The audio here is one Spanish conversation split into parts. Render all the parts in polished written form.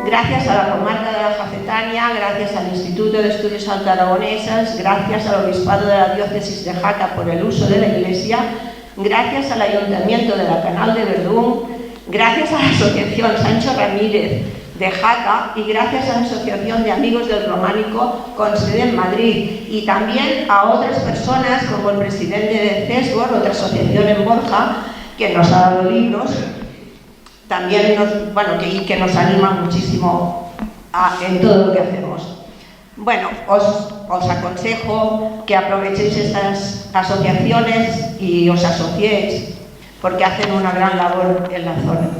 Gracias a la comarca de la Jacetania, gracias al Instituto de Estudios Altoaragoneses, gracias al Obispado de la Diócesis de Jaca por el uso de la iglesia, gracias al Ayuntamiento de la Canal de Verdún, gracias a la Asociación Sancho Ramírez de Jaca y gracias a la Asociación de Amigos del Románico con sede en Madrid, y también a otras personas como el presidente de CESBOR, otra asociación en Borja, que nos ha dado libros. También que nos anima muchísimo en todo lo que hacemos. Bueno, os aconsejo que aprovechéis estas asociaciones y os asociéis, porque hacen una gran labor en la zona.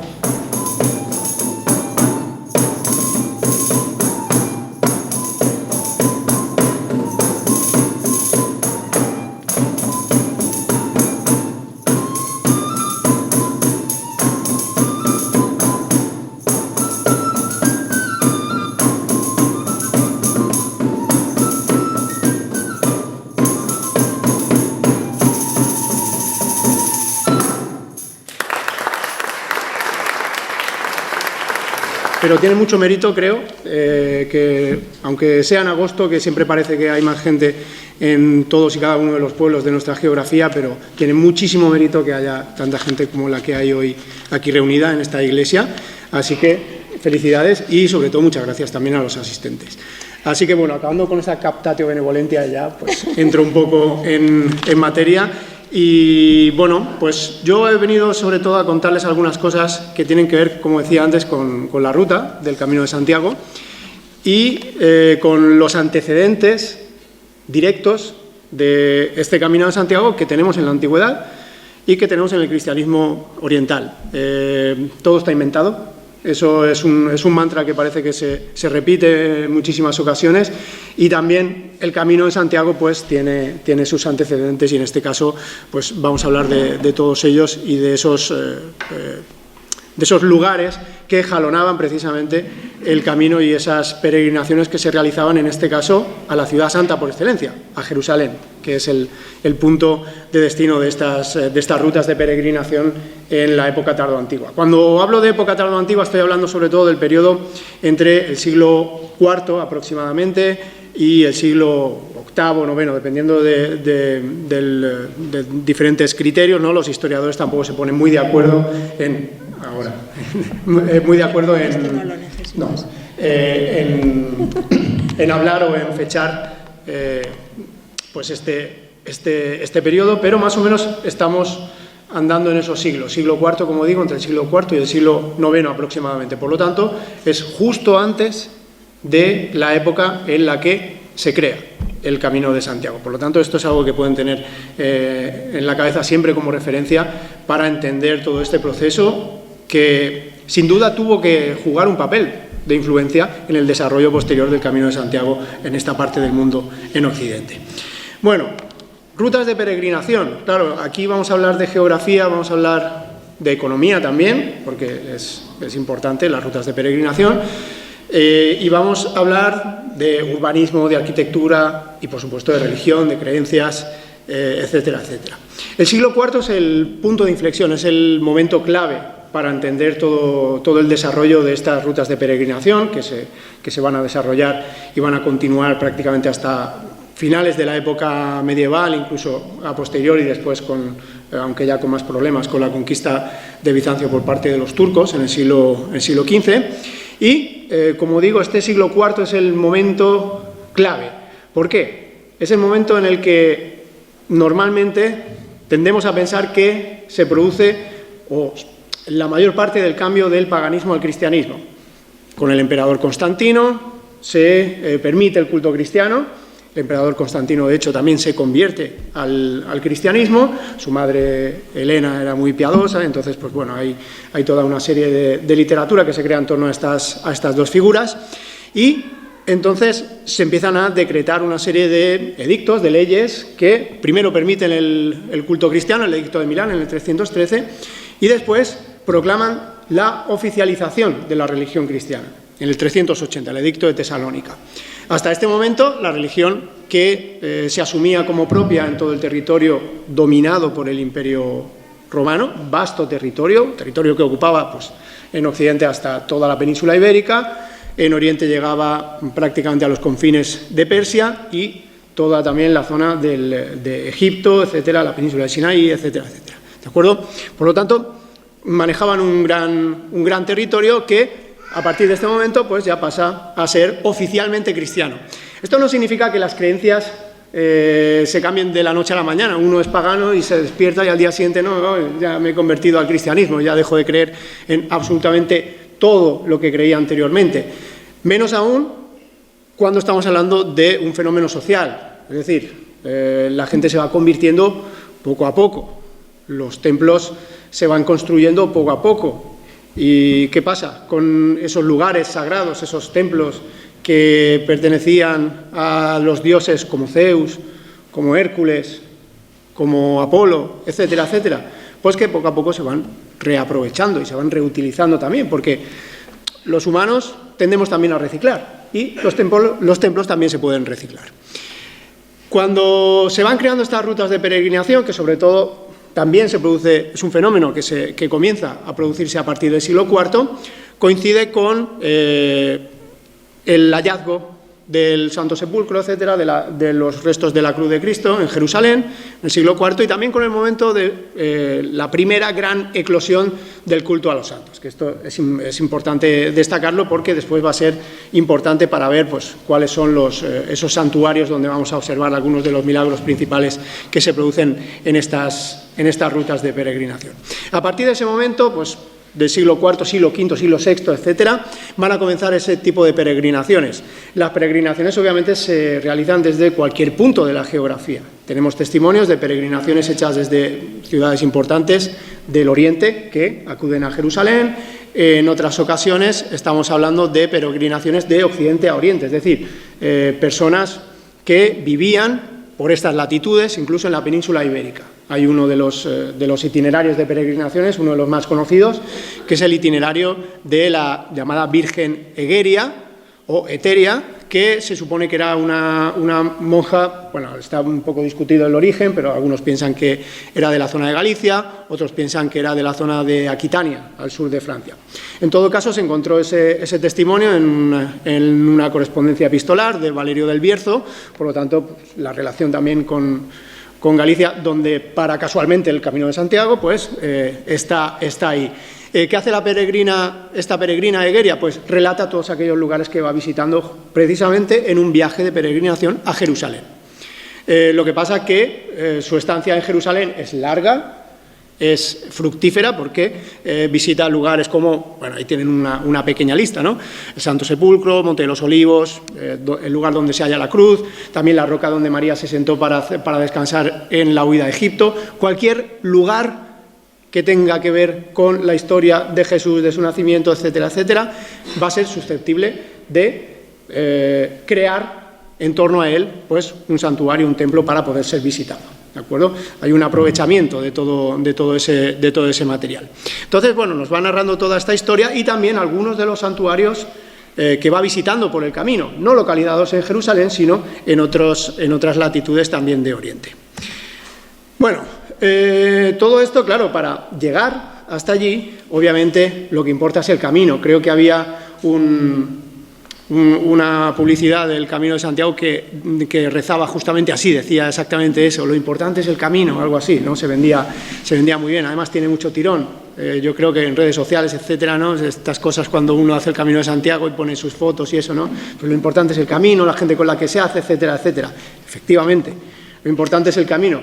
Pero tiene mucho mérito, creo, que aunque sea en agosto, que siempre parece que hay más gente en todos y cada uno de los pueblos de nuestra geografía, pero tiene muchísimo mérito que haya tanta gente como la que hay hoy aquí reunida en esta iglesia. Así que felicidades y, sobre todo, muchas gracias también a los asistentes. Así que, bueno, acabando con esta captatio benevolentia ya, pues entro un poco en materia. Y bueno, pues yo he venido sobre todo a contarles algunas cosas que tienen que ver, como decía antes, con la ruta del Camino de Santiago y con los antecedentes directos de este Camino de Santiago que tenemos en la antigüedad y que tenemos en el cristianismo oriental. Todo está inventado. Eso es un mantra que parece que se repite en muchísimas ocasiones, y también el Camino de Santiago pues tiene sus antecedentes, y en este caso pues vamos a hablar de todos ellos y de esos lugares que jalonaban precisamente el camino y esas peregrinaciones que se realizaban, en este caso, a la ciudad santa por excelencia, a Jerusalén, que es el punto de destino de estas rutas de peregrinación en la época tardoantigua. Cuando hablo de época tardoantigua estoy hablando sobre todo del periodo entre el siglo IV aproximadamente y el siglo VIII, IX, dependiendo de diferentes criterios, ¿no? Los historiadores tampoco se ponen muy de acuerdo en hablar o en fechar pues este periodo, pero más o menos estamos andando en esos siglos, siglo IV, como digo, entre el siglo IV y el siglo IX aproximadamente. Por lo tanto, es justo antes de la época en la que se crea el Camino de Santiago. Por lo tanto, esto es algo que pueden tener en la cabeza siempre como referencia para entender todo este proceso que, sin duda, tuvo que jugar un papel de influencia en el desarrollo posterior del Camino de Santiago en esta parte del mundo en Occidente. Bueno, rutas de peregrinación. Claro, aquí vamos a hablar de geografía, vamos a hablar de economía también, porque es importante las rutas de peregrinación, y vamos a hablar de urbanismo, de arquitectura y, por supuesto, de religión, de creencias, etcétera, etcétera. El siglo IV es el punto de inflexión, es el momento clave para entender todo el desarrollo de estas rutas de peregrinación que se van a desarrollar y van a continuar prácticamente hasta finales de la época medieval, incluso a posteriori, después, aunque ya con más problemas, con la conquista de Bizancio por parte de los turcos en el siglo XV. Y, como digo, este siglo IV es el momento clave. ¿Por qué? es el momento en el que normalmente tendemos a pensar que se produce la mayor parte del cambio del paganismo al cristianismo. Con el emperador Constantino se permite el culto cristiano. El emperador Constantino, de hecho, también se convierte al cristianismo. Su madre, Helena, era muy piadosa, entonces, pues bueno, hay toda una serie de literatura que se crea en torno a estas dos figuras. Y entonces se empiezan a decretar una serie de edictos, de leyes, que primero permiten el culto cristiano, el edicto de Milán en el 313, y después proclaman la oficialización de la religión cristiana, en el 380, el edicto de Tesalónica. Hasta este momento, la religión que se asumía como propia en todo el territorio dominado por el Imperio Romano, vasto territorio que ocupaba pues, en Occidente hasta toda la península ibérica, en Oriente llegaba prácticamente a los confines de Persia y toda también la zona de Egipto, etcétera, la península de Sinaí, etcétera, etcétera. ¿De acuerdo? Por lo tanto, manejaban un gran territorio que a partir de este momento pues ya pasa a ser oficialmente cristiano. Esto no significa que las creencias se cambien de la noche a la mañana. Uno es pagano y se despierta y al día siguiente no, ya me he convertido al cristianismo, ya dejo de creer en absolutamente todo lo que creía anteriormente. Menos aún cuando estamos hablando de un fenómeno social. Es decir, la gente se va convirtiendo poco a poco. Los templos se van construyendo poco a poco. ¿Y qué pasa con esos lugares sagrados, esos templos que pertenecían a los dioses como Zeus, como Hércules, como Apolo, etcétera, etcétera? Pues que poco a poco se van reaprovechando y se van reutilizando también, porque los humanos tendemos también a reciclar y los templos también se pueden reciclar. Cuando se van creando estas rutas de peregrinación, que sobre todo también se produce, es un fenómeno que comienza a producirse a partir del siglo IV, coincide con el hallazgo del Santo Sepulcro, etcétera, de los restos de la cruz de Cristo en Jerusalén, en el siglo IV, y también con el momento de la primera gran eclosión del culto a los santos, que esto es importante destacarlo porque después va a ser importante para ver pues, cuáles son esos santuarios donde vamos a observar algunos de los milagros principales que se producen en estas rutas de peregrinación. A partir de ese momento, pues, del siglo IV, siglo V, siglo VI, etcétera, van a comenzar ese tipo de peregrinaciones. Las peregrinaciones obviamente se realizan desde cualquier punto de la geografía. Tenemos testimonios de peregrinaciones hechas desde ciudades importantes del Oriente que acuden a Jerusalén. En otras ocasiones estamos hablando de peregrinaciones de Occidente a Oriente, es decir, personas que vivían por estas latitudes, incluso en la península ibérica. Hay uno de los itinerarios de peregrinaciones, uno de los más conocidos, que es el itinerario de la llamada Virgen Egeria o Eteria, que se supone que era una monja, bueno, está un poco discutido el origen, pero algunos piensan que era de la zona de Galicia, otros piensan que era de la zona de Aquitania, al sur de Francia. En todo caso, se encontró ese testimonio en una correspondencia epistolar de Valerio del Bierzo, por lo tanto, pues, la relación también con Galicia, donde para casualmente el Camino de Santiago, pues está ahí. ¿Qué hace esta peregrina Egeria? Pues relata todos aquellos lugares que va visitando precisamente en un viaje de peregrinación a Jerusalén. Lo que pasa es que su estancia en Jerusalén es larga, es fructífera porque visita lugares como, bueno, ahí tienen una pequeña lista, ¿no? El Santo Sepulcro, Monte de los Olivos, el lugar donde se halla la cruz, también la roca donde María se sentó para descansar en la huida de Egipto, cualquier lugar que tenga que ver con la historia de Jesús, de su nacimiento, etcétera, etcétera, va a ser susceptible de crear en torno a él pues, un santuario, un templo para poder ser visitado. ¿De acuerdo? Hay un aprovechamiento de todo ese material. Entonces, bueno, nos va narrando toda esta historia y también algunos de los santuarios que va visitando por el camino, no localizados en Jerusalén, sino en otras latitudes también de Oriente. Bueno, todo esto, claro, para llegar hasta allí, obviamente, lo que importa es el camino. Creo que había un una publicidad del Camino de Santiago que rezaba justamente así, decía exactamente eso: lo importante es el camino, algo así, ¿no? Se vendía muy bien, además tiene mucho tirón. Yo creo que en redes sociales, etcétera, ¿no? Estas cosas, cuando uno hace el Camino de Santiago y pone sus fotos y eso, ¿no? Pues lo importante es el camino, la gente con la que se hace, etcétera, etcétera. Efectivamente, lo importante es el camino.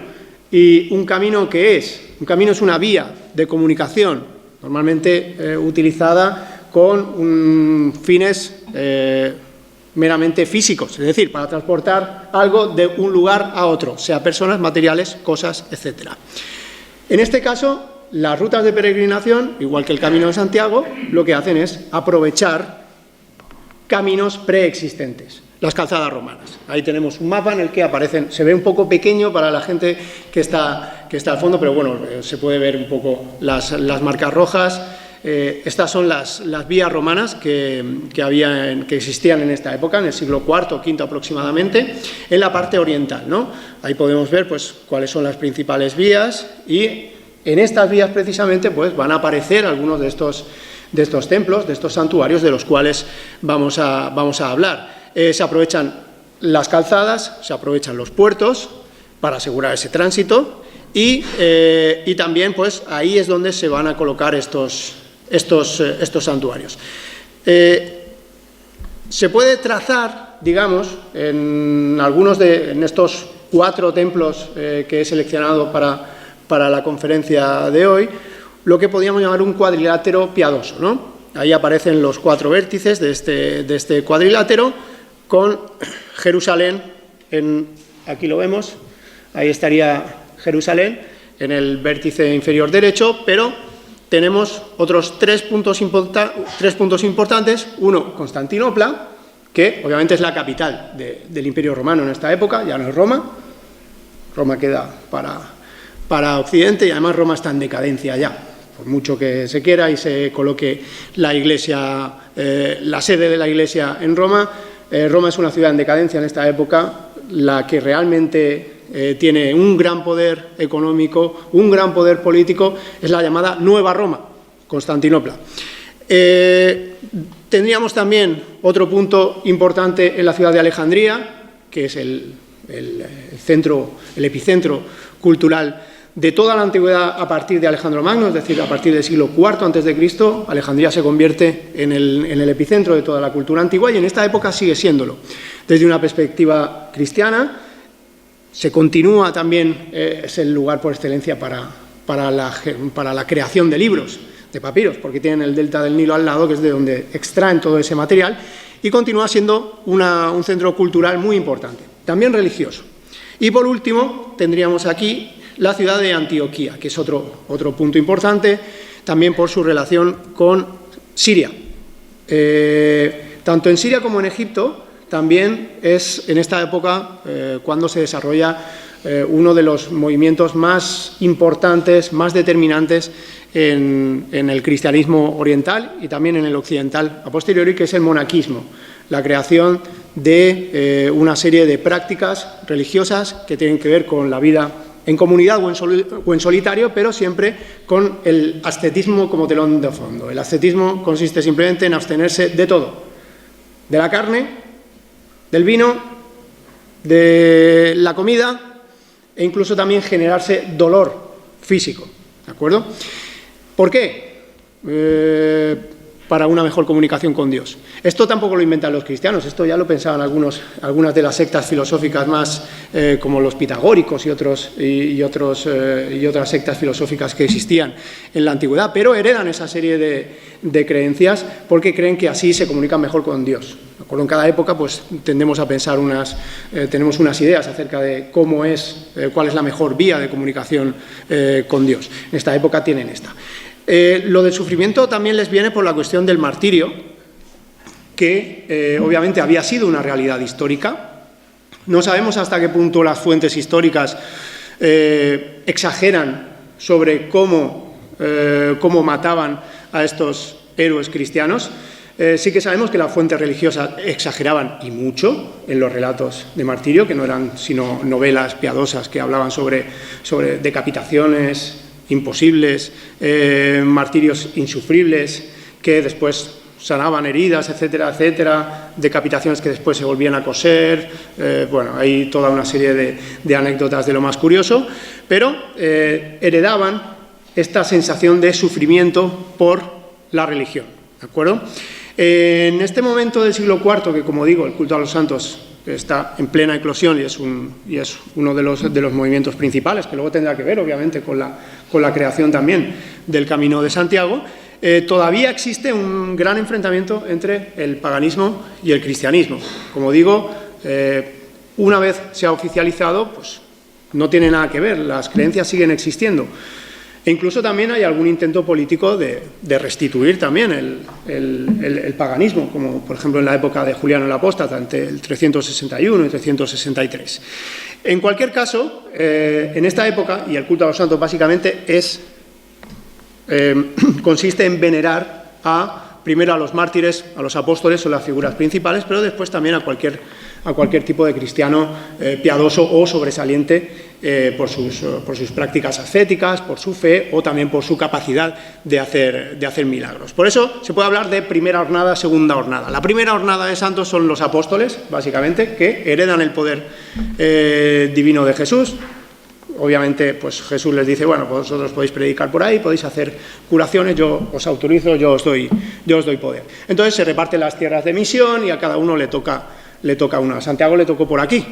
¿Y un camino qué es? Un camino es una vía de comunicación, normalmente utilizada con fines meramente físicos, es decir, para transportar algo de un lugar a otro, sea personas, materiales, cosas, etc. En este caso, las rutas de peregrinación, igual que el Camino de Santiago, lo que hacen es aprovechar caminos preexistentes, las calzadas romanas. Ahí tenemos un mapa en el que aparecen, se ve un poco pequeño para la gente que está al fondo, pero bueno, se puede ver un poco las marcas rojas. Estas son las vías romanas que existían en esta época, en el siglo IV o V aproximadamente, en la parte oriental, ¿no? Ahí podemos ver pues cuáles son las principales vías, y en estas vías precisamente pues van a aparecer algunos de estos templos, de estos santuarios de los cuales vamos a hablar. Se aprovechan las calzadas, se aprovechan los puertos para asegurar ese tránsito, y también pues ahí es donde se van a colocar estos santuarios. Se puede trazar, digamos, en estos 4 templos que he seleccionado para la conferencia de hoy, lo que podríamos llamar un cuadrilátero piadoso, ¿no? Ahí aparecen los 4 vértices de este cuadrilátero, con Jerusalén, aquí lo vemos, ahí estaría Jerusalén en el vértice inferior derecho, pero tenemos otros 3 puntos importantes. Uno, Constantinopla, que obviamente es la capital del Imperio Romano en esta época, ya no es Roma. Roma queda para Occidente, y además Roma está en decadencia ya, por mucho que se quiera y se coloque la iglesia, la sede de la iglesia en Roma. Roma es una ciudad en decadencia en esta época. La que realmente tiene un gran poder económico, un gran poder político, es la llamada Nueva Roma, Constantinopla. Tendríamos también otro punto importante en la ciudad de Alejandría, que es el epicentro cultural de toda la antigüedad a partir de Alejandro Magno, es decir, a partir del siglo IV a.C., Alejandría se convierte en el epicentro de toda la cultura antigua, y en esta época sigue siéndolo. Desde una perspectiva cristiana, se continúa también, es el lugar por excelencia para la creación de libros, de papiros, porque tienen el delta del Nilo al lado, que es de donde extraen todo ese material, y continúa siendo un centro cultural muy importante, también religioso. Y por último, tendríamos aquí la ciudad de Antioquía, que es otro punto importante, también por su relación con Siria. Tanto en Siria como en Egipto, también es en esta época cuando se desarrolla uno de los movimientos más importantes, más determinantes en el cristianismo oriental y también en el occidental a posteriori, que es el monaquismo, la creación de una serie de prácticas religiosas que tienen que ver con la vida en comunidad o en solitario, pero siempre con el ascetismo como telón de fondo. El ascetismo consiste simplemente en abstenerse de todo, de la carne, del vino, de la comida, e incluso también generarse dolor físico, ¿de acuerdo? ¿Por qué? Para una mejor comunicación con Dios. Esto tampoco lo inventan los cristianos, esto ya lo pensaban algunas de las sectas filosóficas más, como los pitagóricos y otras sectas filosóficas que existían en la antigüedad, pero heredan esa serie de creencias porque creen que así se comunican mejor con Dios. ¿De acuerdo? En cada época pues tendemos a pensar tenemos unas ideas acerca de cuál es la mejor vía de comunicación con Dios. En esta época tienen esta. Lo del sufrimiento también les viene por la cuestión del martirio, que obviamente había sido una realidad histórica. No sabemos hasta qué punto las fuentes históricas exageran sobre cómo mataban a estos héroes cristianos. Sí que sabemos que las fuentes religiosas exageraban, y mucho, en los relatos de martirio, que no eran sino novelas piadosas que hablaban sobre decapitaciones imposibles, martirios insufribles, que después sanaban heridas, etcétera, etcétera, decapitaciones que después se volvían a coser, bueno, hay toda una serie de anécdotas de lo más curioso, pero heredaban esta sensación de sufrimiento por la religión, ¿de acuerdo? En este momento del siglo IV, que como digo, el culto a los santos está en plena eclosión y es uno de los movimientos principales, que luego tendrá que ver, obviamente, con la creación también del Camino de Santiago, todavía existe un gran enfrentamiento entre el paganismo y el cristianismo. Como digo, una vez se ha oficializado, pues no tiene nada que ver, las creencias siguen existiendo. E incluso también hay algún intento político de restituir también el paganismo, como por ejemplo en la época de Juliano el Apóstata, entre el 361 y 363. En cualquier caso, en esta época, y el culto a los santos básicamente consiste en venerar primero a los mártires, a los apóstoles, son las figuras principales, pero después también a cualquier tipo de cristiano piadoso o sobresaliente por sus prácticas ascéticas, por su fe o también por su capacidad de hacer milagros. Por eso se puede hablar de primera hornada, segunda hornada. La primera hornada de santos son los apóstoles, básicamente, que heredan el poder divino de Jesús. Obviamente, pues Jesús les dice, bueno, pues vosotros podéis predicar por ahí, podéis hacer curaciones, yo os autorizo, yo os doy poder. Entonces se reparten las tierras de misión y a cada uno le toca una. A Santiago le tocó por aquí,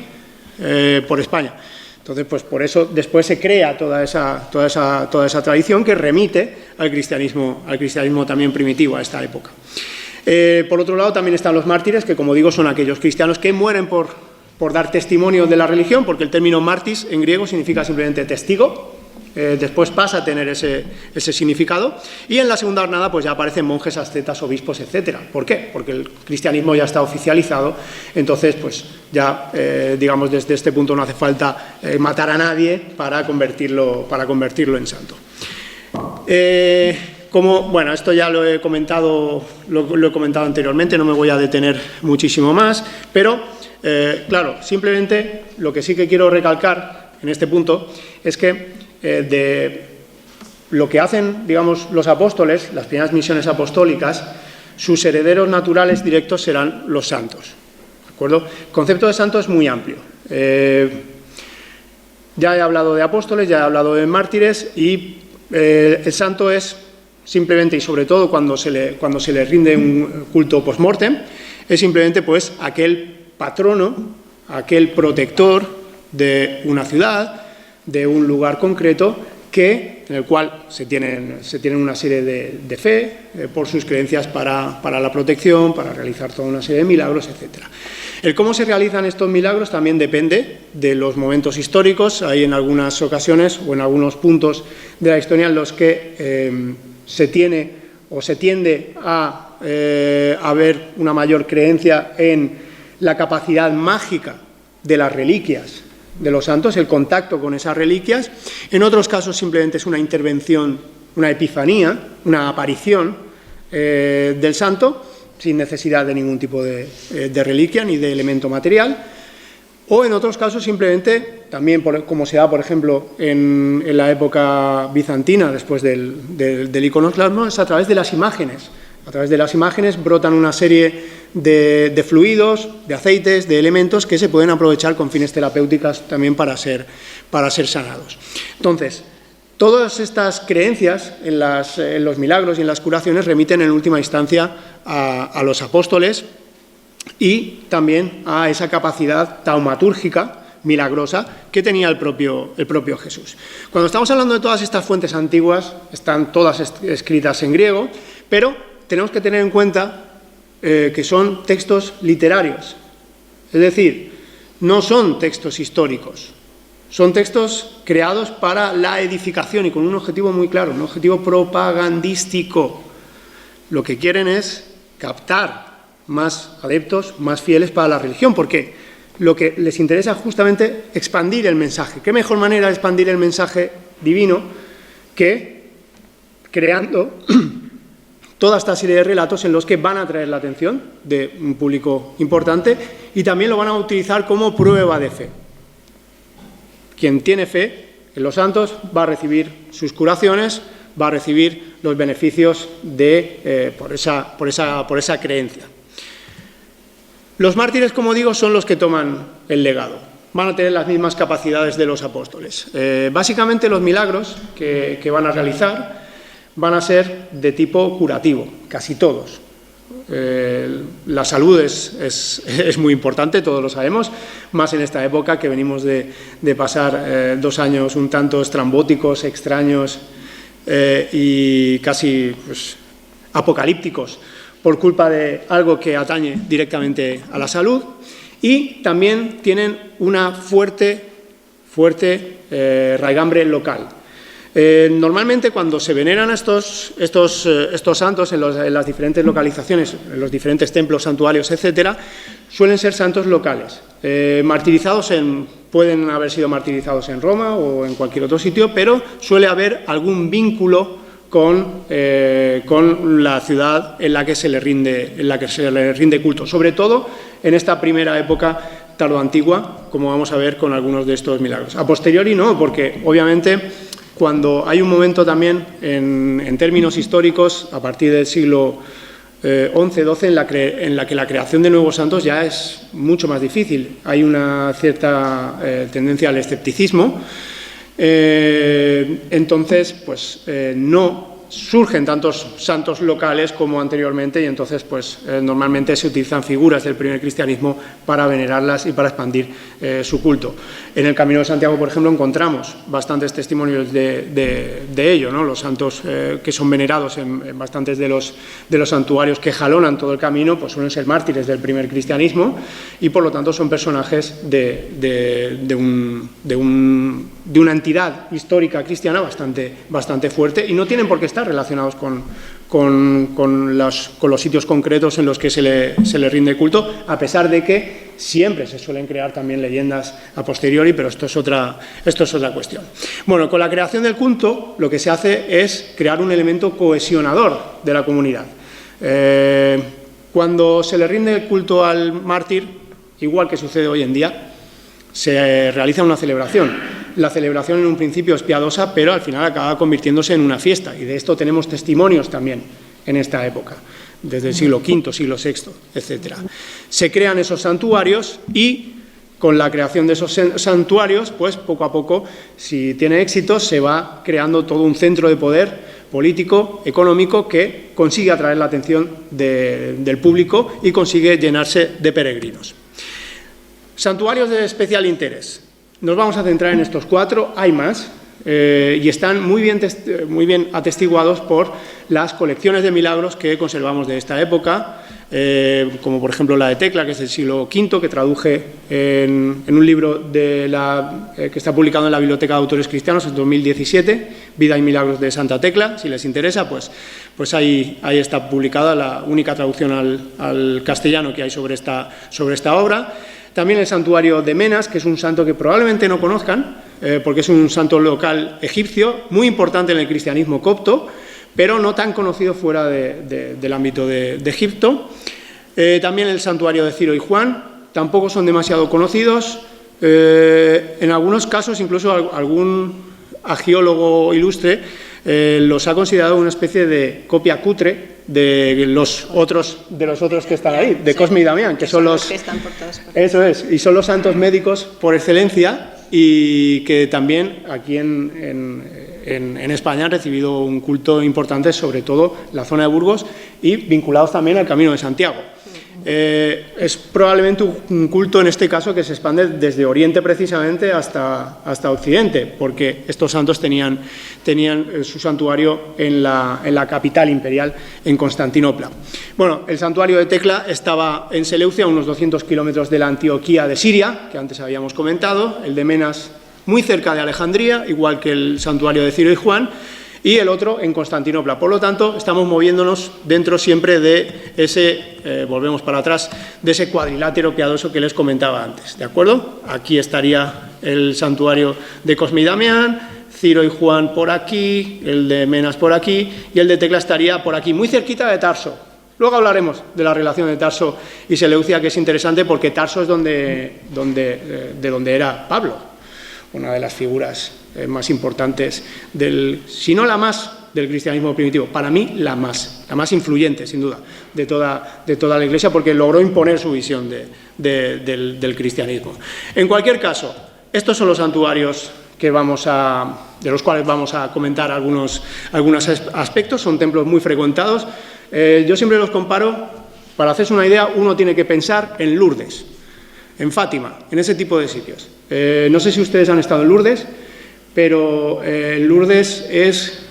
por España. Entonces, pues por eso después se crea toda esa tradición que remite al cristianismo también primitivo a esta época. Por otro lado, también están los mártires, que como digo son aquellos cristianos que mueren por dar testimonio de la religión, porque el término mártis en griego significa simplemente testigo, después pasa a tener ese significado, y en la segunda hornada pues ya aparecen monjes, ascetas, obispos, etcétera. ¿Por qué? Porque el cristianismo ya está oficializado, entonces pues ya, digamos, desde este punto no hace falta matar a nadie para convertirlo en santo. Bueno, esto ya lo he comentado anteriormente, no me voy a detener muchísimo más, pero claro, simplemente lo que sí que quiero recalcar en este punto es que de lo que hacen, digamos, los apóstoles, las primeras misiones apostólicas, sus herederos naturales directos serán los santos, ¿de acuerdo? El concepto de santo es muy amplio. Ya he hablado de apóstoles, ya he hablado de mártires y el santo es simplemente, y sobre todo cuando se le rinde un culto post-mortem, es simplemente pues aquel patrono, aquel protector de una ciudad, de un lugar concreto, en el cual se tienen una serie de fe por sus creencias para la protección, para realizar toda una serie de milagros, etc. El cómo se realizan estos milagros también depende de los momentos históricos. Hay en algunas ocasiones o en algunos puntos de la historia en los que se tiende a haber una mayor creencia en la capacidad mágica de las reliquias de los santos, el contacto con esas reliquias. En otros casos simplemente es una intervención, una epifanía, una aparición del santo, sin necesidad de ningún tipo de reliquia ni de elemento material. O en otros casos simplemente, también como se da por ejemplo en la época bizantina, después del iconoclasmo, es a través de las imágenes. A través de las imágenes brotan una serie de fluidos, de aceites, de elementos que se pueden aprovechar con fines terapéuticos también para ser sanados. Entonces, todas estas creencias en los milagros y en las curaciones remiten en última instancia a los apóstoles y también a esa capacidad taumatúrgica milagrosa que tenía el propio Jesús. Cuando estamos hablando de todas estas fuentes antiguas, están todas escritas en griego, pero tenemos que tener en cuenta que son textos literarios, es decir, no son textos históricos, son textos creados para la edificación y con un objetivo muy claro, un objetivo propagandístico. Lo que quieren es captar más adeptos, más fieles para la religión, porque lo que les interesa es justamente expandir el mensaje. ¿Qué mejor manera de expandir el mensaje divino que creando toda esta serie de relatos en los que van a atraer la atención de un público importante y también lo van a utilizar como prueba de fe? Quien tiene fe en los santos va a recibir sus curaciones, va a recibir los beneficios por esa creencia. Los mártires, como digo, son los que toman el legado. Van a tener las mismas capacidades de los apóstoles. Básicamente los milagros que van a realizar van a ser de tipo curativo, casi todos. La salud es muy importante, todos lo sabemos, más en esta época que venimos de pasar 2 años un tanto estrambóticos, extraños y casi apocalípticos por culpa de algo que atañe directamente a la salud, y también tienen una fuerte raigambre local. Normalmente cuando se veneran estos santos en las diferentes localizaciones, en los diferentes templos, santuarios, etcétera, suelen ser santos locales, pueden haber sido martirizados en Roma o en cualquier otro sitio, pero suele haber algún vínculo con la ciudad en la que se le rinde culto, sobre todo en esta primera época tardoantigua, como vamos a ver con algunos de estos milagros. A posteriori no, porque obviamente cuando hay un momento también en términos históricos, a partir del siglo XI-XII, en la que la creación de nuevos santos ya es mucho más difícil. Hay una cierta tendencia al escepticismo. Entonces, no surgen tantos santos locales como anteriormente, y entonces normalmente se utilizan figuras del primer cristianismo para venerarlas y para expandir su culto. En el Camino de Santiago, por ejemplo, encontramos bastantes testimonios de ello, ¿no? Los santos que son venerados en bastantes de los santuarios que jalonan todo el camino, pues suelen ser mártires del primer cristianismo, y por lo tanto son personajes de una entidad histórica cristiana bastante fuerte, y no tienen por qué estar relacionados con los sitios concretos en los que se le rinde culto, a pesar de que siempre se suelen crear también leyendas a posteriori, pero esto es otra cuestión. Bueno, con la creación del culto lo que se hace es crear un elemento cohesionador de la comunidad. Cuando se le rinde culto al mártir, igual que sucede hoy en día, se realiza una celebración. La celebración en un principio es piadosa, pero al final acaba convirtiéndose en una fiesta, y de esto tenemos testimonios también en esta época, desde el siglo V, siglo VI, etc. Se crean esos santuarios, y con la creación de esos santuarios, pues poco a poco, si tiene éxito, se va creando todo un centro de poder político, económico, que consigue atraer la atención del público y consigue llenarse de peregrinos. Santuarios de especial interés. Nos vamos a centrar en estos 4, hay más, y están muy bien atestiguados por las colecciones de milagros que conservamos de esta época, como por ejemplo la de Tecla, que es del siglo V, que traduje en un libro que está publicado en la Biblioteca de Autores Cristianos en 2017, Vida y Milagros de Santa Tecla. Si les interesa, pues ahí está publicada la única traducción al castellano que hay sobre esta obra. También el santuario de Menas, que es un santo que probablemente no conozcan, porque es un santo local egipcio, muy importante en el cristianismo copto, pero no tan conocido fuera del ámbito de Egipto. También el santuario de Ciro y Juan, tampoco son demasiado conocidos. En algunos casos, incluso algún agiólogo ilustre los ha considerado una especie de copia cutre de los otros que están ahí, de Cosme y Damián, que son los que están por todas partes. Eso es, y son los santos médicos por excelencia, y que también aquí en España han recibido un culto importante, sobre todo la zona de Burgos, y vinculados también al Camino de Santiago. Es probablemente un culto en este caso que se expande desde Oriente precisamente hasta Occidente, porque estos santos tenían su santuario en la capital imperial, en Constantinopla. Bueno, el santuario de Tecla estaba en Seleucia, a unos 200 kilómetros de la Antioquía de Siria, que antes habíamos comentado. El de Menas muy cerca de Alejandría, igual que el santuario de Ciro y Juan, y el otro en Constantinopla. Por lo tanto, estamos moviéndonos dentro siempre de ese, volvemos para atrás, de ese cuadrilátero piadoso que les comentaba antes, ¿de acuerdo? Aquí estaría el santuario de Cosme y Damián, Ciro y Juan por aquí, el de Menas por aquí, y el de Tecla estaría por aquí, muy cerquita de Tarso. Luego hablaremos de la relación de Tarso y Seleucia, que es interesante porque Tarso es de donde era Pablo, una de las figuras más importantes si no la más del cristianismo primitivo. Para mí, la más influyente, sin duda, de toda la Iglesia, porque logró imponer su visión del cristianismo. En cualquier caso, estos son los santuarios de los cuales vamos a comentar algunos aspectos. Son templos muy frecuentados. Yo siempre los comparo, para hacerse una idea, uno tiene que pensar en Lourdes, en Fátima, en ese tipo de sitios. No sé si ustedes han estado en Lourdes, pero Lourdes es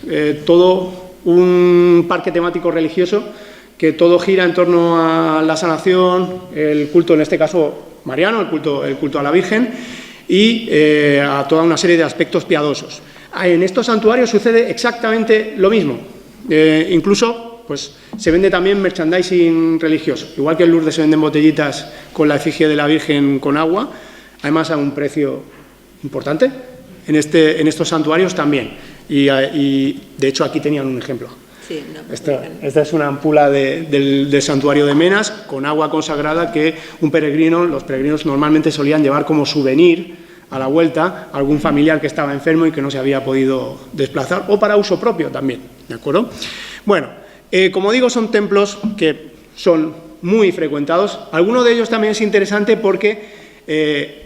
todo un parque temático religioso que todo gira en torno a la sanación, el culto, en este caso mariano, el culto a la Virgen, y a toda una serie de aspectos piadosos. En estos santuarios sucede exactamente lo mismo. Incluso pues, se vende también merchandising religioso. Igual que en Lourdes se venden botellitas con la efigie de la Virgen con agua, además a un precio importante, en estos santuarios también. Y de hecho aquí tenían un ejemplo. Sí, no, esta es una ampula del santuario de Menas con agua consagrada que los peregrinos normalmente solían llevar como souvenir a la vuelta a algún familiar que estaba enfermo y que no se había podido desplazar, o para uso propio también, ¿de acuerdo? Bueno, como digo, son templos que son muy frecuentados. Alguno de ellos también es interesante porque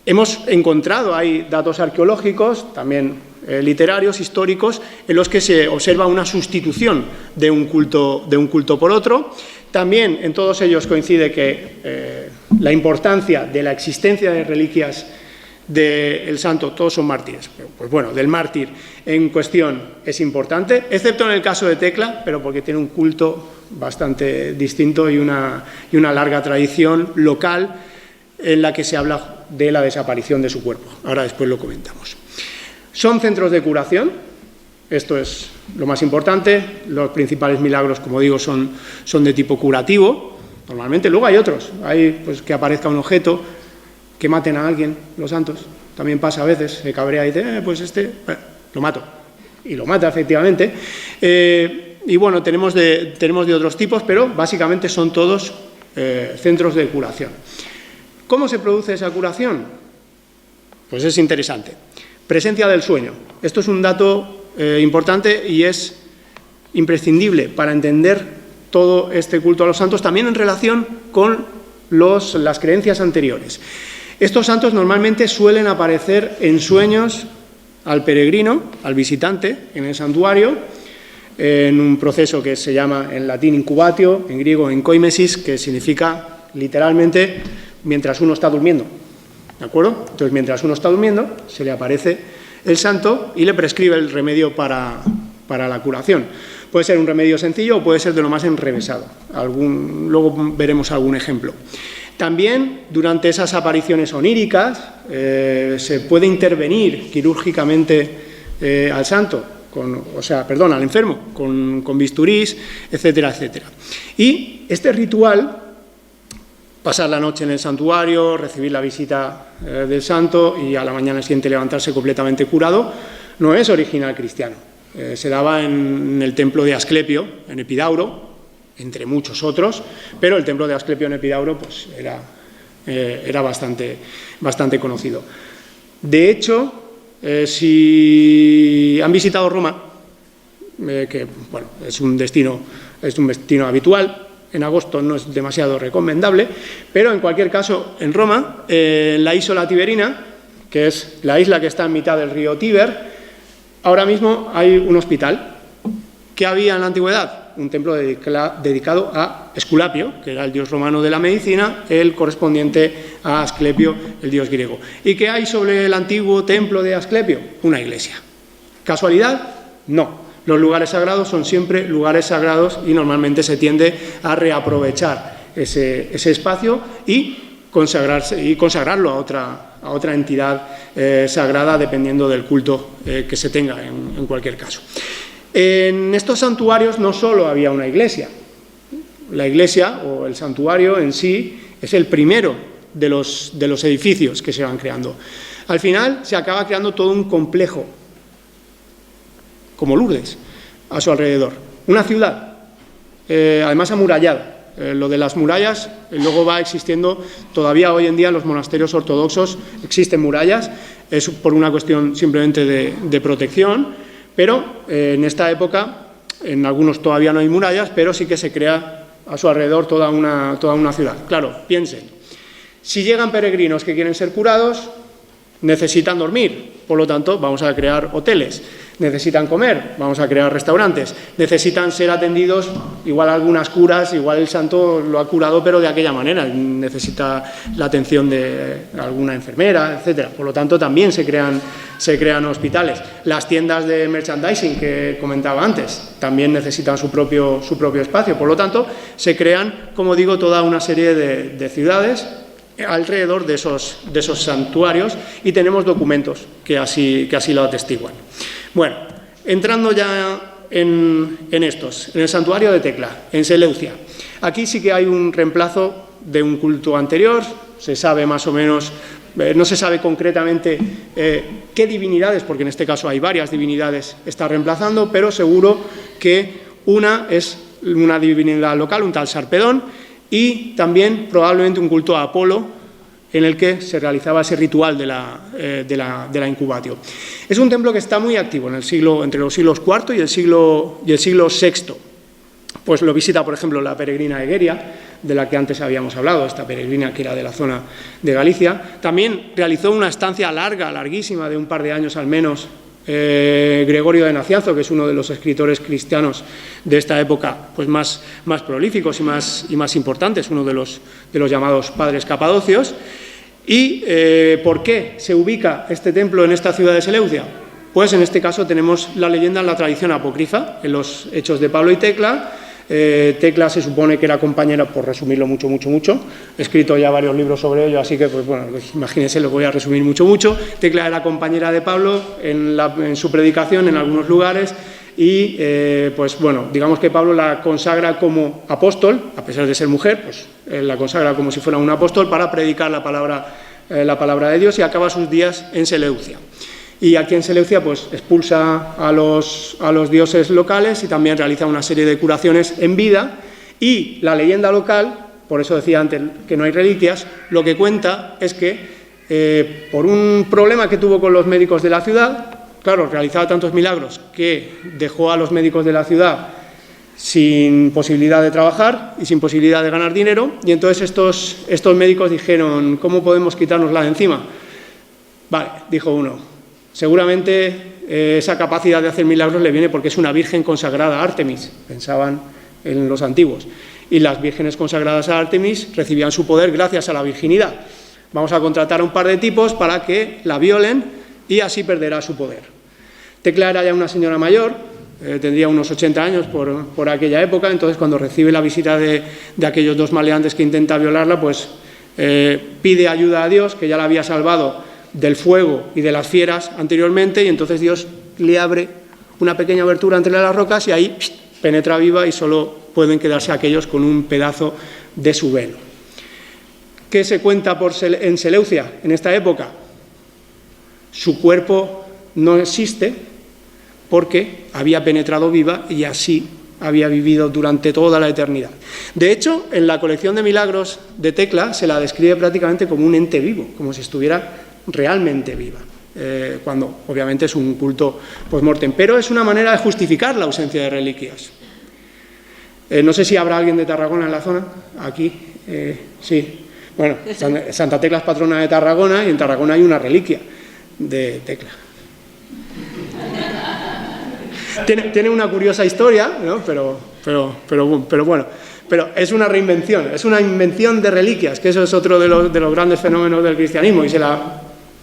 hemos encontrado, hay datos arqueológicos, también literarios, históricos, en los que se observa una sustitución de un culto por otro. También en todos ellos coincide que la importancia de la existencia de reliquias del santo, todos son mártires, pues bueno, del mártir en cuestión es importante, excepto en el caso de Tecla, pero porque tiene un culto bastante distinto y una larga tradición local en la que se habla de la desaparición de su cuerpo. Ahora después lo comentamos. Son centros de curación, esto es lo más importante. Los principales milagros, como digo, son de tipo curativo, normalmente. Luego hay otros, hay pues, que aparezca un objeto, que maten a alguien, los santos. También pasa a veces, se cabrea y dice, pues lo mato. Y lo mata, efectivamente. Y bueno, tenemos de otros tipos, pero básicamente son todos centros de curación. ¿Cómo se produce esa curación? Pues es interesante. Presencia del sueño. Esto es un dato importante y es imprescindible para entender todo este culto a los santos, también en relación con las creencias anteriores. Estos santos normalmente suelen aparecer en sueños al peregrino, al visitante, en el santuario, en un proceso que se llama en latín incubatio, en griego enkoimesis, que significa literalmente mientras uno está durmiendo. ¿De acuerdo? Entonces, mientras uno está durmiendo, se le aparece el santo y le prescribe el remedio para la curación. Puede ser un remedio sencillo o puede ser de lo más enrevesado. Luego veremos algún ejemplo. También, durante esas apariciones oníricas, se puede intervenir quirúrgicamente al santo, al enfermo, con bisturís, etcétera, etcétera. Y este ritual, pasar la noche en el santuario, recibir la visita del santo y a la mañana siguiente levantarse completamente curado, no es original cristiano. Se daba en el templo de Asclepio, en Epidauro, entre muchos otros, pero el templo de Asclepio en Epidauro pues, era bastante conocido. De hecho, si han visitado Roma, que bueno, es un destino habitual, en agosto no es demasiado recomendable, pero en cualquier caso, en Roma, en la Isola Tiberina, que es la isla que está en mitad del río Tíber, ahora mismo hay un hospital. ¿Qué había en la antigüedad? Un templo dedicado a Esculapio, que era el dios romano de la medicina, el correspondiente a Asclepio, el dios griego. ¿Y qué hay sobre el antiguo templo de Asclepio? Una iglesia. ¿Casualidad? No. Los lugares sagrados son siempre lugares sagrados y normalmente se tiende a reaprovechar ese espacio y consagrarlo a otra entidad sagrada, dependiendo del culto que se tenga en cualquier caso. En estos santuarios no solo había una iglesia. La iglesia o el santuario en sí es el primero de los edificios que se van creando. Al final se acaba creando todo un complejo, como Lourdes, a su alrededor. Una ciudad, además amurallada. Lo de las murallas luego va existiendo todavía hoy en día en los monasterios ortodoxos, existen murallas, es por una cuestión simplemente de protección, Pero en esta época, en algunos todavía no hay murallas, pero sí que se crea a su alrededor toda una ciudad. Claro, piensen, si llegan peregrinos que quieren ser curados, necesitan dormir, por lo tanto vamos a crear hoteles. Necesitan comer, vamos a crear restaurantes. Necesitan ser atendidos, igual algunas curas, igual el santo lo ha curado, pero de aquella manera, necesita la atención de alguna enfermera, etcétera. Por lo tanto, también se crean hospitales. Las tiendas de merchandising que comentaba antes también necesitan su propio espacio. Por lo tanto, se crean, como digo, toda una serie de ciudades alrededor de esos santuarios, y tenemos documentos que así lo atestiguan. Bueno, entrando ya en estos, en el santuario de Tecla, en Seleucia. Aquí sí que hay un reemplazo de un culto anterior, se sabe más o menos, no se sabe concretamente qué divinidades, porque en este caso hay varias divinidades, está reemplazando, pero seguro que una es una divinidad local, un tal Sarpedón, y también probablemente un culto a Apolo, en el que se realizaba ese ritual de la incubatio. Es un templo que está muy activo entre los siglos IV y el siglo VI. Pues lo visita, por ejemplo, la peregrina Egeria, de la que antes habíamos hablado, esta peregrina que era de la zona de Galicia. También realizó una estancia larguísima, de un par de años al menos, Gregorio de Nacianzo, que es uno de los escritores cristianos de esta época, pues más prolíficos y más importantes, uno de los llamados padres capadocios. ¿Y por qué se ubica este templo en esta ciudad de Seleucia? Pues en este caso tenemos la leyenda en la tradición apócrifa, en los Hechos de Pablo y Tecla. Tecla se supone que era compañera, por resumirlo mucho, he escrito ya varios libros sobre ello, así que, pues bueno, imagínense, lo voy a resumir mucho. Tecla era compañera de Pablo en su predicación en algunos lugares, y pues bueno, digamos que Pablo la consagra como apóstol, a pesar de ser mujer, pues la consagra como si fuera un apóstol para predicar la palabra de Dios, y acaba sus días en Seleucia. Y aquí en Seleucia pues expulsa a los dioses locales y también realiza una serie de curaciones en vida, y la leyenda local, por eso decía antes que no hay reliquias, lo que cuenta es que por un problema que tuvo con los médicos de la ciudad, claro, realizaba tantos milagros que dejó a los médicos de la ciudad sin posibilidad de trabajar y sin posibilidad de ganar dinero, y entonces estos médicos dijeron: ¿cómo podemos quitárnosla de encima? Vale, dijo uno, seguramente esa capacidad de hacer milagros le viene porque es una virgen consagrada a Artemis, pensaban en los antiguos, y las vírgenes consagradas a Artemis recibían su poder gracias a la virginidad. Vamos a contratar a un par de tipos para que la violen y así perderá su poder. Tecla era ya una señora mayor, tendría unos 80 años por aquella época, entonces cuando recibe la visita de aquellos dos maleantes que intenta violarla, pues pide ayuda a Dios, que ya la había salvado del fuego y de las fieras anteriormente, y entonces Dios le abre una pequeña abertura entre las rocas y ahí penetra viva, y solo pueden quedarse aquellos con un pedazo de su velo. ¿Qué se cuenta en Seleucia en esta época? Su cuerpo no existe porque había penetrado viva y así había vivido durante toda la eternidad. De hecho, en la colección de milagros de Tecla se la describe prácticamente como un ente vivo, como si estuviera realmente viva, cuando obviamente es un culto post-mortem, pero es una manera de justificar la ausencia de reliquias. No sé si habrá alguien de Tarragona en la zona, aquí, sí. Bueno, Santa Tecla es patrona de Tarragona, y en Tarragona hay una reliquia de Tecla. Tiene una curiosa historia, ¿no? pero bueno, pero es una reinvención, es una invención de reliquias, que eso es otro de los grandes fenómenos del cristianismo, y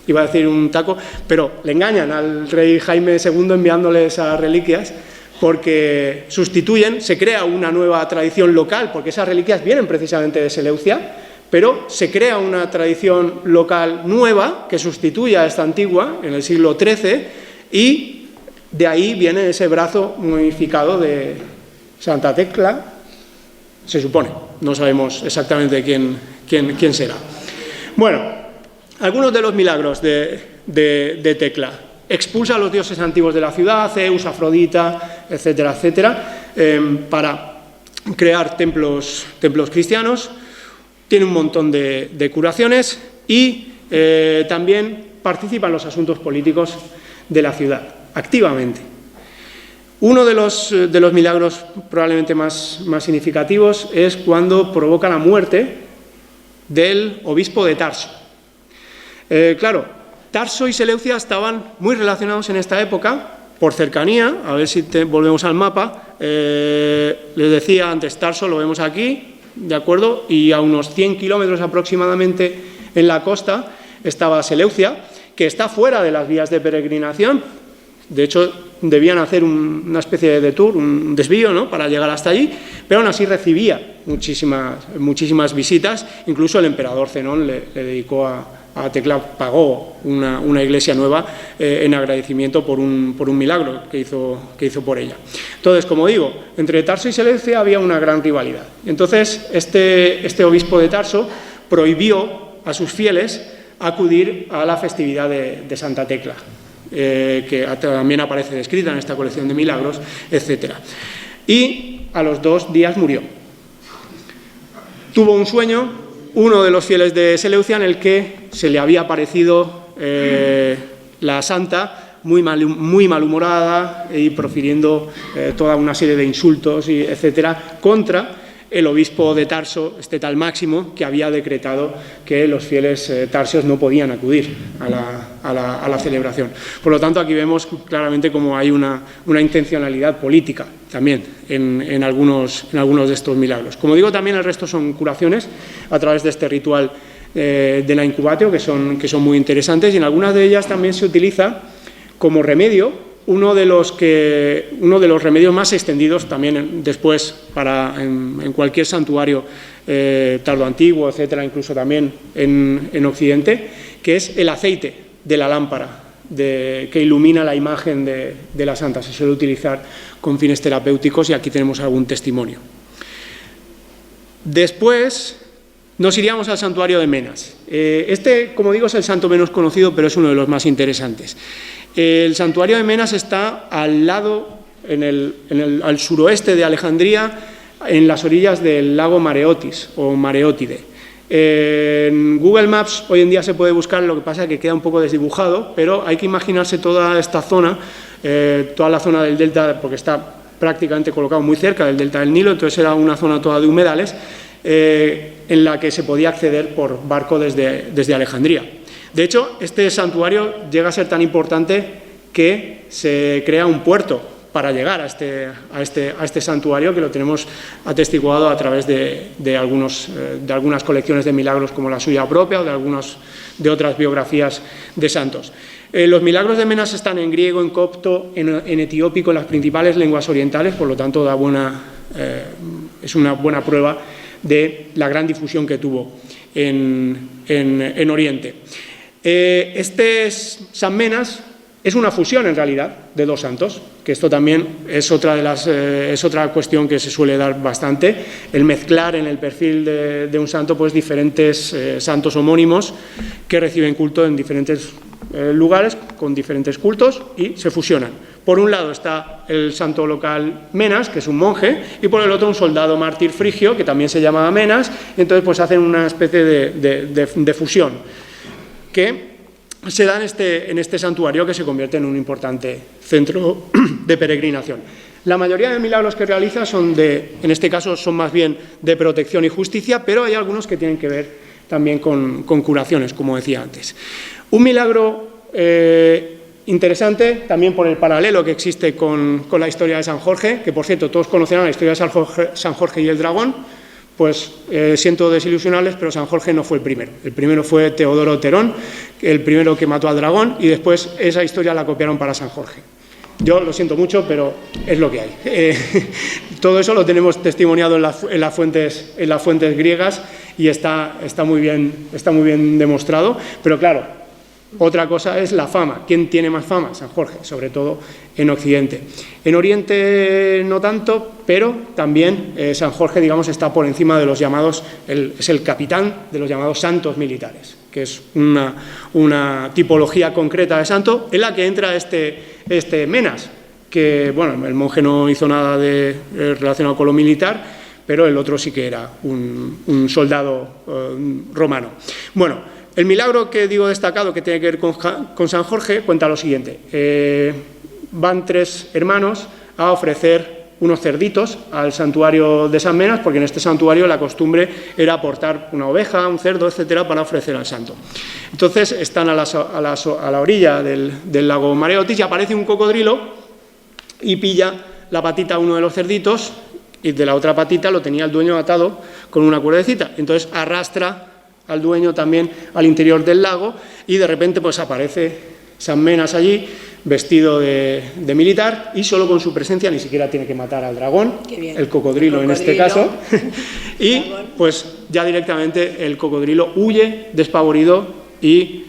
iba a decir un taco, pero le engañan al rey Jaime II enviándole esas reliquias, porque se crea una nueva tradición local, porque esas reliquias vienen precisamente de Seleucia, pero se crea una tradición local nueva que sustituye a esta antigua en el siglo XIII, y de ahí viene ese brazo momificado de Santa Tecla, se supone, no sabemos exactamente quién será. Bueno, algunos de los milagros de Tecla: expulsa a los dioses antiguos de la ciudad, Zeus, Afrodita, etcétera, para crear templos cristianos. Tiene un montón de curaciones y también participa en los asuntos políticos de la ciudad, activamente. Uno de los milagros probablemente más significativos es cuando provoca la muerte del obispo de Tarso. Claro, Tarso y Seleucia estaban muy relacionados en esta época, por cercanía. A ver si volvemos al mapa. Les decía antes, Tarso lo vemos aquí, ¿de acuerdo? Y a unos 100 kilómetros aproximadamente en la costa estaba Seleucia, que está fuera de las vías de peregrinación. De hecho, debían hacer una especie de detour, un desvío, ¿no?, para llegar hasta allí, pero aún así recibía muchísimas visitas. Incluso el emperador Zenón le dedicó a Tecla, pagó una iglesia nueva en agradecimiento por un milagro que hizo por ella. Entonces, como digo, entre Tarso y Seleucia había una gran rivalidad. Entonces, este obispo de Tarso prohibió a sus fieles acudir a la festividad de Santa Tecla, que también aparece descrita en esta colección de milagros, etc. Y a los 2 días murió. Tuvo un sueño, uno de los fieles de Seleucia, en el que se le había aparecido la santa muy malhumorada y profiriendo toda una serie de insultos, etcétera, contra el obispo de Tarso, este tal Máximo, que había decretado que los fieles tarsios no podían acudir a la celebración. Por lo tanto, aquí vemos claramente cómo hay una intencionalidad política también en algunos de estos milagros. Como digo, también el resto son curaciones a través de este ritual de la incubatio, que son muy interesantes, y en algunas de ellas también se utiliza como remedio uno de los remedios más extendidos también después en cualquier santuario tardoantiguo, etcétera, incluso también en Occidente, que es el aceite de la lámpara que ilumina la imagen de la santa. Se suele utilizar con fines terapéuticos y aquí tenemos algún testimonio. Después nos iríamos al santuario de Menas. Como digo, es el santo menos conocido, pero es uno de los más interesantes. El santuario de Menas está al lado, al suroeste de Alejandría, en las orillas del lago Mareotis o Mareótide. En Google Maps hoy en día se puede buscar, lo que pasa es que queda un poco desdibujado, pero hay que imaginarse toda esta zona, toda la zona del delta, porque está prácticamente colocado muy cerca del delta del Nilo, entonces era una zona toda de humedales, en la que se podía acceder por barco desde Alejandría. De hecho, este santuario llega a ser tan importante que se crea un puerto para llegar a este santuario, que lo tenemos atestiguado a través de algunas colecciones de milagros como la suya propia o de otras biografías de santos. Los milagros de Menas están en griego, en copto, en etiópico, en las principales lenguas orientales, por lo tanto es una buena prueba de la gran difusión que tuvo en Oriente. Este San Menas es una fusión, en realidad, de 2 santos, que esto también es otra cuestión que se suele dar bastante, el mezclar en el perfil de un santo pues diferentes santos homónimos que reciben culto en diferentes lugares, con diferentes cultos, y se fusionan. Por un lado está el santo local Menas, que es un monje, y por el otro un soldado mártir frigio, que también se llamaba Menas, y entonces pues hacen una especie de fusión, que se da en este santuario, que se convierte en un importante centro de peregrinación. La mayoría de milagros que realiza en este caso son más bien de protección y justicia, pero hay algunos que tienen que ver también con curaciones, como decía antes. Un milagro interesante, también por el paralelo que existe con la historia de San Jorge, que por cierto todos conocerán la historia de San Jorge y el dragón. Pues siento desilusionarles, pero San Jorge no fue el primero. El primero fue Teodoro Terón, el primero que mató al dragón, y después esa historia la copiaron para San Jorge. Yo lo siento mucho, pero es lo que hay. Todo eso lo tenemos testimoniado en las fuentes griegas y está muy bien demostrado, pero claro, otra cosa es la fama. ¿Quién tiene más fama? San Jorge, sobre todo en Occidente. En Oriente no tanto, pero también San Jorge, digamos, está por encima de los llamados, es el capitán de los llamados santos militares, que es una tipología concreta de santo en la que entra este Menas, que, bueno, el monje no hizo nada relacionado con lo militar, pero el otro sí que era un soldado romano. Bueno, el milagro que digo destacado, que tiene que ver con San Jorge, cuenta lo siguiente. Van 3 hermanos a ofrecer unos cerditos al santuario de San Menas, porque en este santuario la costumbre era aportar una oveja, un cerdo, etcétera, para ofrecer al santo. Entonces están a la orilla del lago Mareotis y aparece un cocodrilo y pilla la patita a uno de los cerditos y de la otra patita lo tenía el dueño atado con una cuerdecita. Entonces arrastra al dueño también al interior del lago y de repente pues aparece San Menas allí, vestido de militar, y solo con su presencia, ni siquiera tiene que matar al dragón, el cocodrilo en este caso, y pues ya directamente el cocodrilo huye despavorido y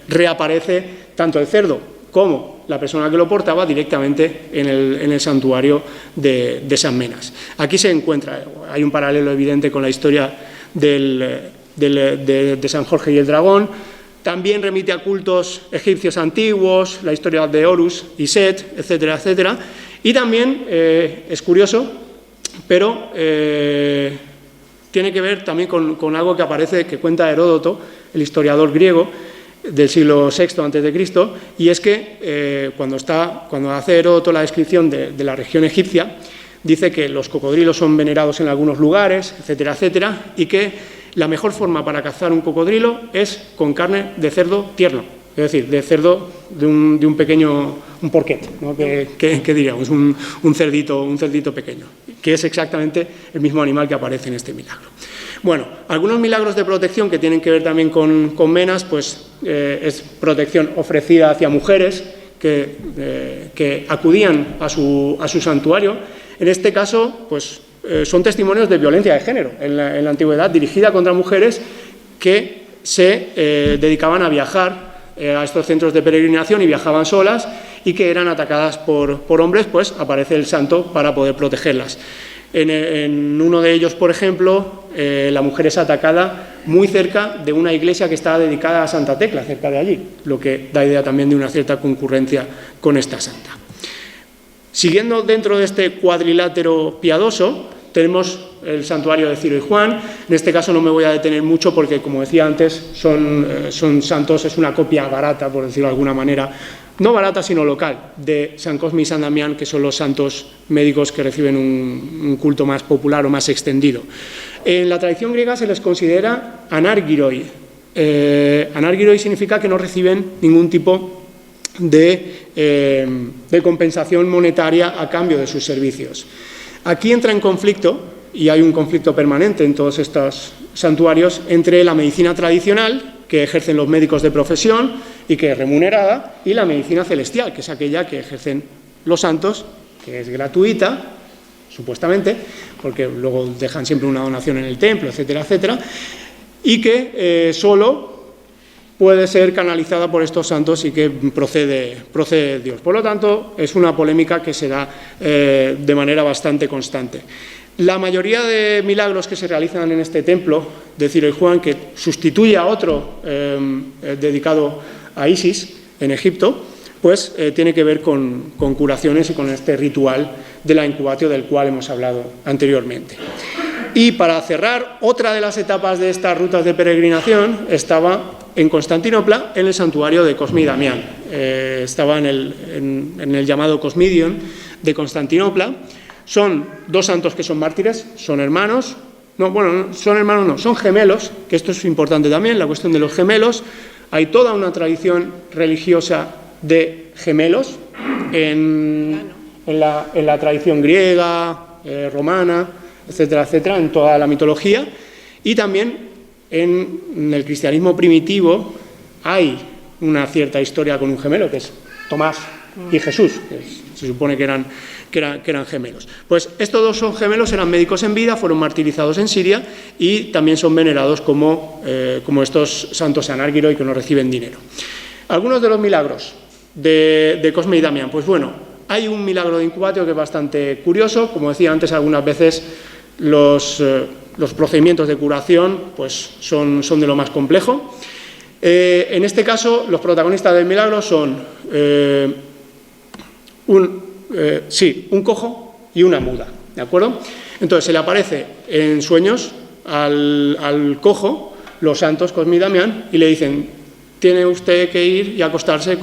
reaparece tanto el cerdo como la persona que lo portaba directamente en el santuario de San Menas. Aquí se encuentra, hay un paralelo evidente con la historia de San Jorge y el dragón. También remite a cultos egipcios antiguos, la historia de Horus y Set, etcétera, etcétera. Y también, es curioso, pero tiene que ver también con algo que aparece, que cuenta Heródoto, el historiador griego del siglo VI a.C., y es que cuando hace Heródoto la descripción de la región egipcia, dice que los cocodrilos son venerados en algunos lugares, etcétera, etcétera, y que la mejor forma para cazar un cocodrilo es con carne de cerdo tierno, es decir, de cerdo de un pequeño, un porquet, ¿no? que diríamos, un cerdito pequeño, que es exactamente el mismo animal que aparece en este milagro. Bueno, algunos milagros de protección que tienen que ver también con Menas, pues es protección ofrecida hacia mujeres que acudían a su santuario. En este caso, pues son testimonios de violencia de género en la antigüedad, dirigida contra mujeres que se dedicaban a viajar a estos centros de peregrinación y viajaban solas y que eran atacadas por hombres, pues aparece el santo para poder protegerlas. En uno de ellos, por ejemplo, la mujer es atacada muy cerca de una iglesia que está dedicada a Santa Tecla, cerca de allí, lo que da idea también de una cierta concurrencia con esta santa. Siguiendo dentro de este cuadrilátero piadoso, tenemos el santuario de Ciro y Juan. En este caso no me voy a detener mucho porque, como decía antes, son santos, es una copia barata, por decirlo de alguna manera, no barata sino local, de San Cosme y San Damián, que son los santos médicos que reciben un culto más popular o más extendido. En la tradición griega se les considera anargiroi. Anargiroi significa que no reciben ningún tipo de compensación monetaria a cambio de sus servicios. Aquí entra en conflicto, y hay un conflicto permanente en todos estos santuarios, entre la medicina tradicional, que ejercen los médicos de profesión y que es remunerada, y la medicina celestial, que es aquella que ejercen los santos, que es gratuita, supuestamente, porque luego dejan siempre una donación en el templo, etcétera, etcétera, y que solo puede ser canalizada por estos santos y que procede de Dios. Por lo tanto, es una polémica que se da de manera bastante constante. La mayoría de milagros que se realizan en este templo de Ciro y Juan, que sustituye a otro dedicado a Isis en Egipto, pues tiene que ver con curaciones y con este ritual de la incubatio del cual hemos hablado anteriormente. Y para cerrar, otra de las etapas de estas rutas de peregrinación estaba en Constantinopla, en el santuario de Cosme y Damián. Estaba en el llamado Cosmidion de Constantinopla. Son dos santos que son mártires, son hermanos. No, bueno, son hermanos no, son gemelos, que esto es importante también, la cuestión de los gemelos. Hay toda una tradición religiosa de gemelos en la tradición griega, romana, etcétera, etcétera, en toda la mitología. Y también en el cristianismo primitivo hay una cierta historia con un gemelo, que es Tomás y Jesús, que se supone que eran gemelos. Pues estos dos son gemelos, eran médicos en vida, fueron martirizados en Siria y también son venerados como estos santos anárgiroi que no reciben dinero. Algunos de los milagros de Cosme y Damián, pues bueno, hay un milagro de incubatio que es bastante curioso. Como decía antes, algunas veces los procedimientos de curación pues son de lo más complejo. En este caso, los protagonistas del milagro son un cojo y una muda, ¿de acuerdo? Entonces se le aparece en sueños al cojo los santos Cosme y Damián y le dicen: tiene usted que ir y acostarse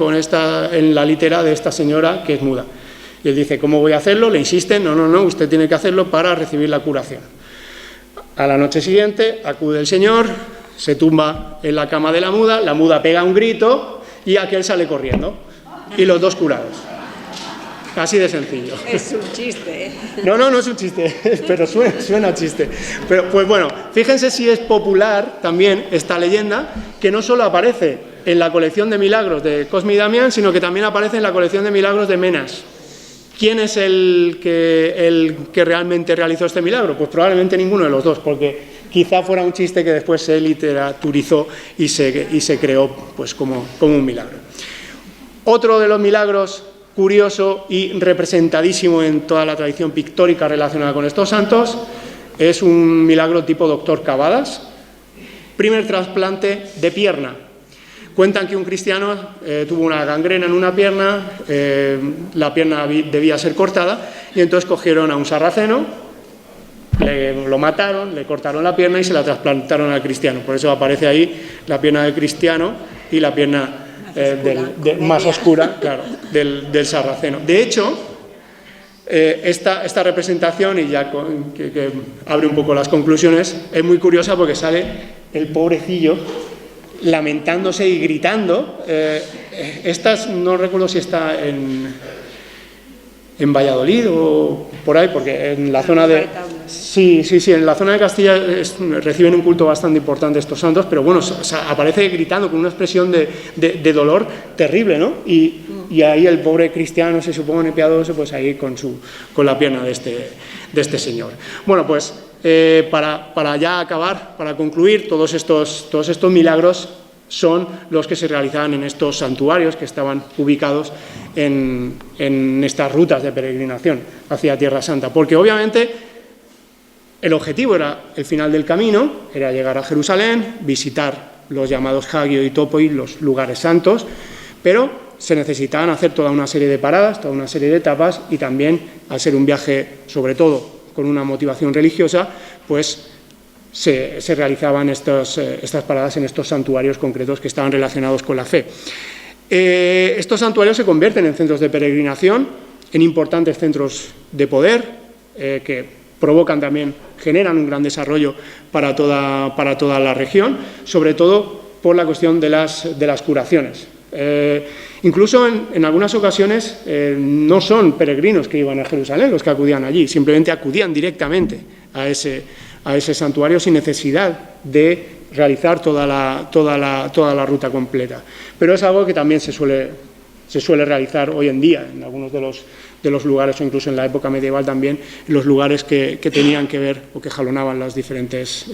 en la litera de esta señora que es muda. Y él dice, ¿cómo voy a hacerlo? Le insisten, no, usted tiene que hacerlo para recibir la curación. A la noche siguiente acude el señor, se tumba en la cama de la muda pega un grito y aquel sale corriendo. Y los dos curados. Así de sencillo. Es un chiste, ¿eh? No es un chiste, pero suena chiste. Pero, pues bueno, fíjense si es popular también esta leyenda, que no solo aparece en la colección de milagros de Cosme y Damián, sino que también aparece en la colección de milagros de Menas. ¿Quién es el que realmente realizó este milagro? Pues probablemente ninguno de los dos, porque quizá fuera un chiste que después se literaturizó y se creó pues, como un milagro. Otro de los milagros curioso y representadísimo en toda la tradición pictórica relacionada con estos santos es un milagro tipo Doctor Cavadas, primer trasplante de pierna. Cuentan que un cristiano tuvo una gangrena en una pierna, la pierna debía ser cortada y entonces cogieron a un sarraceno, lo mataron, le cortaron la pierna y se la trasplantaron al cristiano. Por eso aparece ahí la pierna del cristiano y la pierna más oscura, claro, del sarraceno. De hecho, esta representación, y ya que abre un poco las conclusiones, es muy curiosa porque sale el pobrecillo lamentándose y gritando. No recuerdo si está en Valladolid o por ahí, porque en la zona de... Sí, en la zona de Castilla reciben un culto bastante importante estos santos, pero bueno, aparece gritando con una expresión de dolor terrible, ¿no? Y ahí el pobre cristiano, se supone piadoso, pues ahí con la pierna de este señor. Bueno, pues para ya acabar, para concluir, todos estos milagros son los que se realizaban en estos santuarios que estaban ubicados en estas rutas de peregrinación hacia Tierra Santa, porque obviamente el objetivo era el final del camino, era llegar a Jerusalén, visitar los llamados Hagio y Topoi, los lugares santos, pero se necesitaban hacer toda una serie de paradas, toda una serie de etapas, y también, al ser un viaje, sobre todo, con una motivación religiosa, pues se realizaban estas paradas en estos santuarios concretos que estaban relacionados con la fe. Estos santuarios se convierten en centros de peregrinación, en importantes centros de poder, que provocan también, generan un gran desarrollo para toda la región, sobre todo por la cuestión de las curaciones. Incluso en algunas ocasiones no son peregrinos que iban a Jerusalén los que acudían allí, simplemente acudían directamente a ese santuario sin necesidad de realizar toda la ruta completa. Pero es algo que también se suele realizar hoy en día en algunos de los lugares, o incluso en la época medieval también, en los lugares que tenían que ver o que jalonaban las diferentes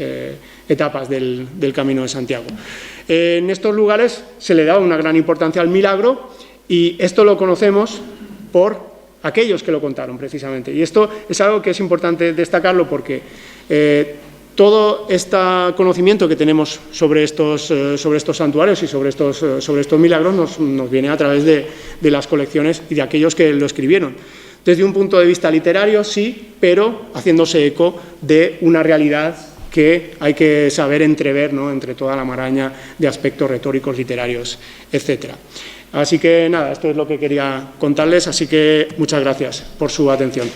etapas del Camino de Santiago. En estos lugares se le daba una gran importancia al milagro, y esto lo conocemos por aquellos que lo contaron precisamente. Y esto es algo que es importante destacarlo porque todo este conocimiento que tenemos sobre estos santuarios y sobre estos milagros nos viene a través de las colecciones y de aquellos que lo escribieron. Desde un punto de vista literario, sí, pero haciéndose eco de una realidad que hay que saber entrever, ¿no?, entre toda la maraña de aspectos retóricos, literarios, etc. Así que nada, esto es lo que quería contarles, así que muchas gracias por su atención.